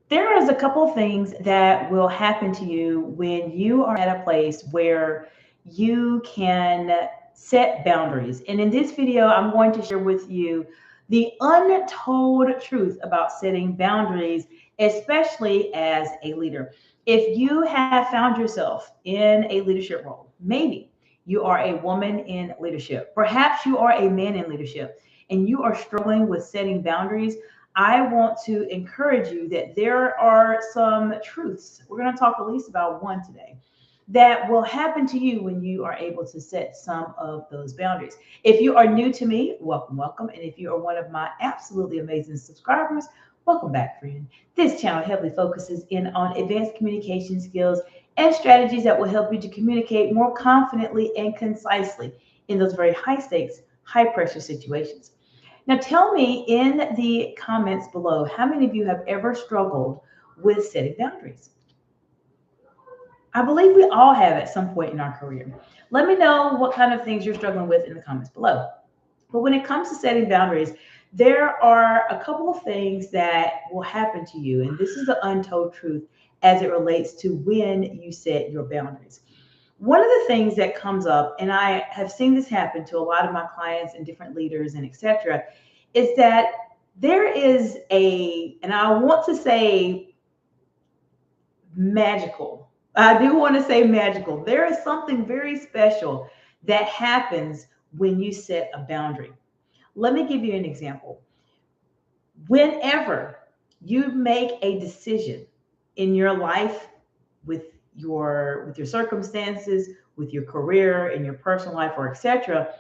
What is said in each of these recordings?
There is a couple things that will happen to you when you are at a place where you can set boundaries. And in this video, I'm going to share with you the untold truth about setting boundaries, especially as a leader. If you have found yourself in a leadership role, maybe you are a woman in leadership, perhaps you are a man in leadership, and you are struggling with setting boundaries, I want to encourage you that there are some truths. We're going to talk at least about one today that will happen to you when you are able to set some of those boundaries. If you are new to me, welcome, welcome. And if you are one of my absolutely amazing subscribers, welcome back, friend. This channel heavily focuses in on advanced communication skills and strategies that will help you to communicate more confidently and concisely in those very high stakes, high pressure situations. Now, tell me in the comments below how many of you have ever struggled with setting boundaries? I believe we all have at some point in our career. Let me know what kind of things you're struggling with in the comments below. But when it comes to setting boundaries, there are a couple of things that will happen to you. And this is the untold truth as it relates to when you set your boundaries. One of the things that comes up, and I have seen this happen to a lot of my clients and different leaders and etc., is that there is and I want to say magical. I do want to say magical. There is something very special that happens when you set a boundary. Let me give you an example. Whenever you make a decision in your life with your circumstances, with your career, in your personal life, or etc.,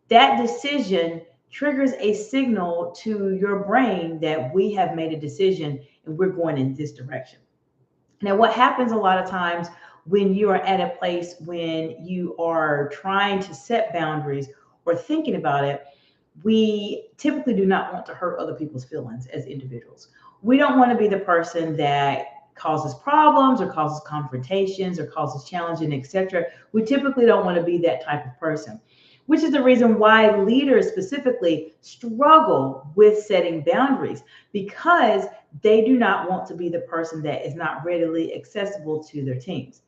that decision triggers a signal to your brain that we have made a decision and we're going in this direction. Now, what happens a lot of times when you are at a place when you are trying to set boundaries or thinking about it, we typically do not want to hurt other people's feelings as individuals. We don't want to be the person that causes problems or causes confrontations or causes challenging, etc. We typically don't want to be that type of person, which is the reason why leaders specifically struggle with setting boundaries, because they do not want to be the person that is not readily accessible to their teams.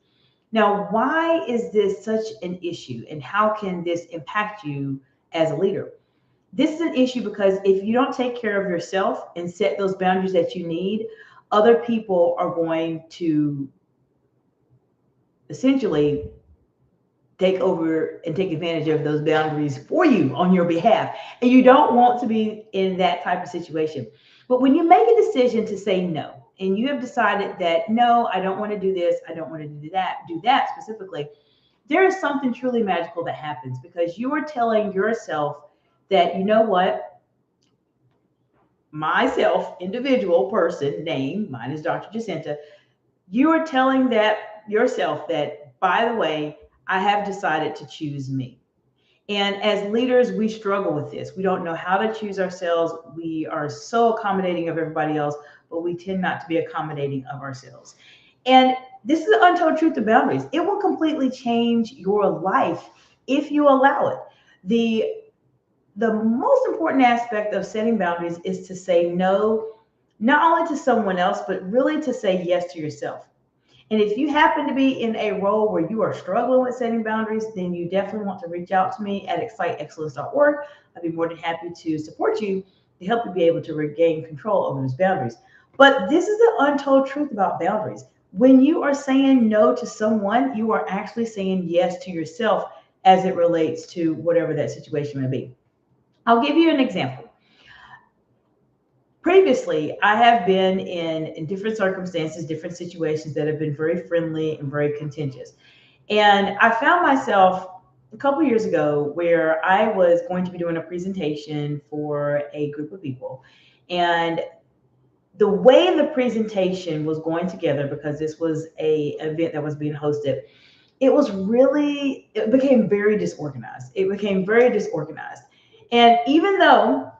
Now, why is this such an issue and how can this impact you as a leader? This is an issue because if you don't take care of yourself and set those boundaries that you need, other people are going to essentially take over and take advantage of those boundaries for you on your behalf. And you don't want to be in that type of situation. But when you make a decision to say no, and you have decided that, no, I don't want to do this, I don't want to do that specifically, there is something truly magical that happens because you are telling yourself that, you know what, myself, individual person, name, mine is Dr. Jacinta, you are telling that yourself that, by the way, I have decided to choose me. And as leaders, we struggle with this. We don't know how to choose ourselves. We are so accommodating of everybody else, but we tend not to be accommodating of ourselves. And this is the untold truth of boundaries. It will completely change your life if you allow it. The the most important aspect of setting boundaries is to say no, not only to someone else, but really to say yes to yourself. And if you happen to be in a role where you are struggling with setting boundaries, then you definitely want to reach out to me at exciteexcellence.org. I'd be more than happy to support you to help you be able to regain control over those boundaries. But this is the untold truth about boundaries. When you are saying no to someone, you are actually saying yes to yourself as it relates to whatever that situation may be. I'll give you an example. Previously, I have been in different circumstances, different situations that have been very friendly and very contentious. And I found myself a couple years ago where I was going to be doing a presentation for a group of people. And the way the presentation was going together, because this was a event that was being hosted, it became very disorganized. It became very disorganized. And even though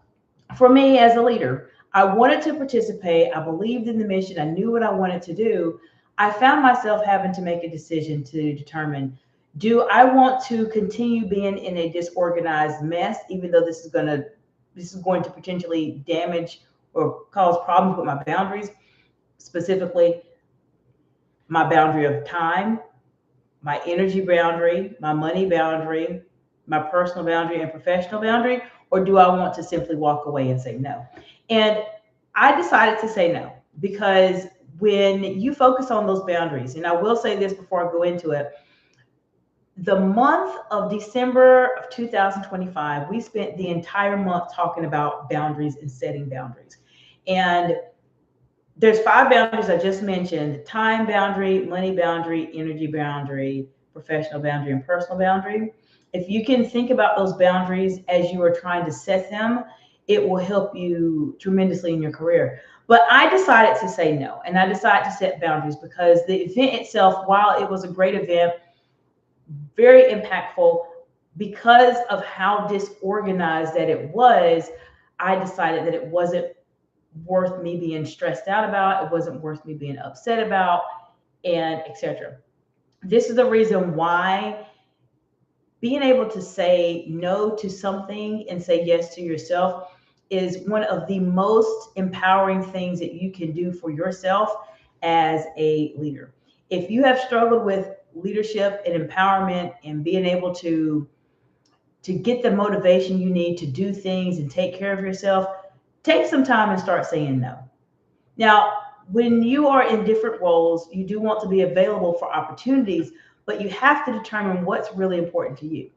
for me as a leader, I wanted to participate. I believed in the mission. I knew what I wanted to do. I found myself having to make a decision to determine, do I want to continue being in a disorganized mess, even though this is going to potentially damage or cause problems with my boundaries? specifically my boundary of time, my energy boundary, my money boundary, my personal boundary and professional boundary, or do I want to simply walk away and say no? And I decided to say no, because when you focus on those boundaries, and I will say this before I go into it, the month of December of 2025, we spent the entire month talking about boundaries and setting boundaries. And there's 5 boundaries I just mentioned: time boundary, money boundary, energy boundary, professional boundary, and personal boundary. If you can think about those boundaries as you are trying to set them, it will help you tremendously in your career. But I decided to say no, and I decided to set boundaries because the event itself, while it was a great event, very impactful, because of how disorganized that it was, I decided that it wasn't worth me being stressed out about. It wasn't worth me being upset about, and etc. This is the reason why being able to say no to something and say yes to yourself is one of the most empowering things that you can do for yourself as a leader. If you have struggled with leadership and empowerment and being able to get the motivation you need to do things and take care of yourself, take some time and start saying no. Now, when you are in different roles, you do want to be available for opportunities, but you have to determine what's really important to you.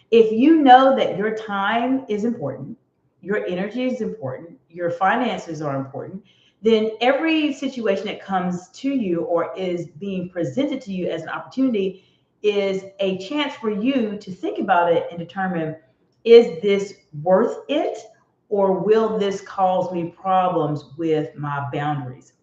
If you know that your time is important, your energy is important, your finances are important, then every situation that comes to you or is being presented to you as an opportunity is a chance for you to think about it and determine, is this worth it? Or will this cause me problems with my boundaries?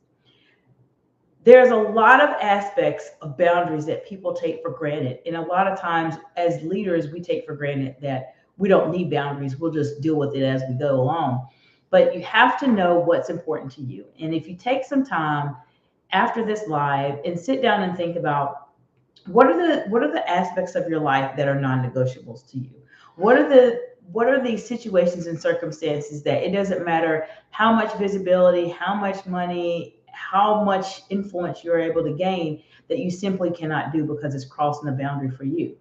There's a lot of aspects of boundaries that people take for granted. And a lot of times as leaders, we take for granted that we don't need boundaries. We'll just deal with it as we go along. But you have to know what's important to you. And if you take some time after this live and sit down and think about, what are the aspects of your life that are non-negotiables to you? What are the situations and circumstances that it doesn't matter how much visibility, how much money, how much influence you're able to gain, that you simply cannot do because it's crossing a boundary for you?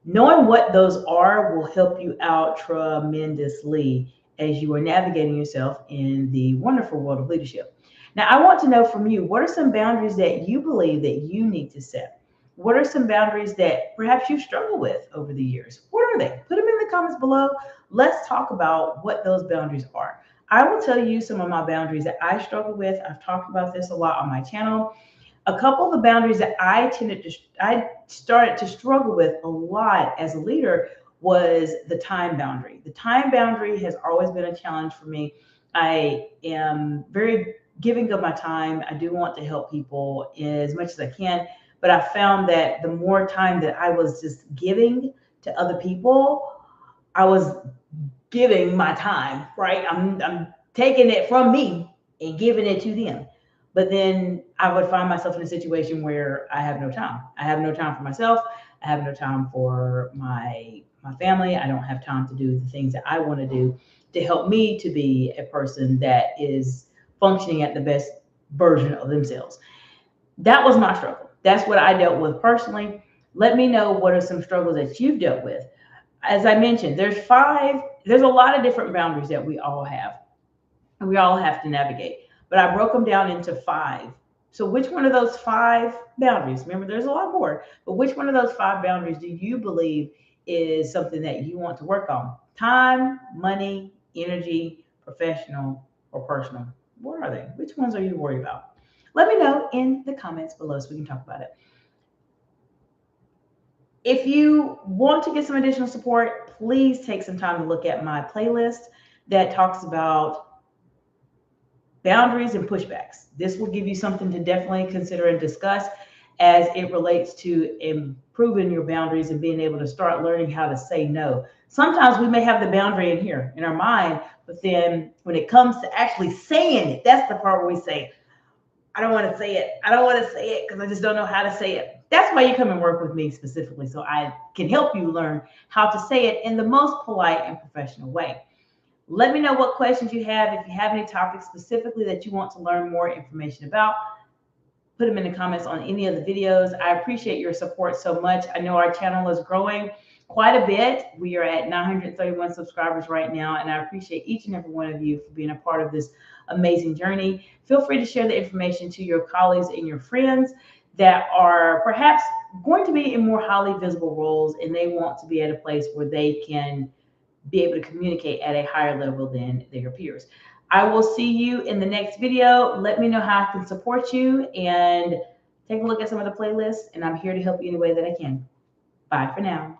Knowing what those are will help you out tremendously as you are navigating yourself in the wonderful world of leadership. Now, I want to know from you, what are some boundaries that you believe that you need to set? What are some boundaries that perhaps you've struggled with over the years? What are they? Put them in the comments below. Let's talk about what those boundaries are. I will tell you some of my boundaries that I struggle with. I've talked about this a lot on my channel. A couple of the boundaries that I started to struggle with a lot as a leader was the time boundary. The time boundary has always been a challenge for me. I am very giving of my time. I do want to help people as much as I can, but I found that the more time that I was just giving to other people, I was giving my time, right? I'm taking it from me and giving it to them. But then I would find myself in a situation where I have no time. I have no time for myself. I have no time for my family. I don't have time to do the things that I want to do to help me to be a person that is functioning at the best version of themselves. That was my struggle. That's what I dealt with personally. Let me know, what are some struggles that you've dealt with? As I mentioned, there's a lot of different boundaries that we all have, and we all have to navigate. But I broke them down into 5. So which one of those 5 boundaries, remember there's a lot more, but which one of those 5 boundaries do you believe is something that you want to work on? Time, money, energy, professional, or personal? What are they? Which ones are you worried about? Let me know in the comments below so we can talk about it. If you want to get some additional support, please take some time to look at my playlist that talks about boundaries and pushbacks. This will give you something to definitely consider and discuss as it relates to improving your boundaries and being able to start learning how to say no. Sometimes we may have the boundary in here in our mind, but then when it comes to actually saying it, that's the part where we say, I don't want to say it. I don't want to say it because I just don't know how to say it. That's why you come and work with me specifically, so I can help you learn how to say it in the most polite and professional way. Let me know what questions you have. If you have any topics specifically that you want to learn more information about, put them in the comments on any of the videos. I appreciate your support so much. I know our channel is growing quite a bit. We are at 931 subscribers right now, and I appreciate each and every one of you for being a part of this amazing journey. Feel free to share the information to your colleagues and your friends that are perhaps going to be in more highly visible roles, and they want to be at a place where they can be able to communicate at a higher level than their peers. I will see you in the next video. Let me know how I can support you, and take a look at some of the playlists, and I'm here to help you in the way that I can. Bye for now.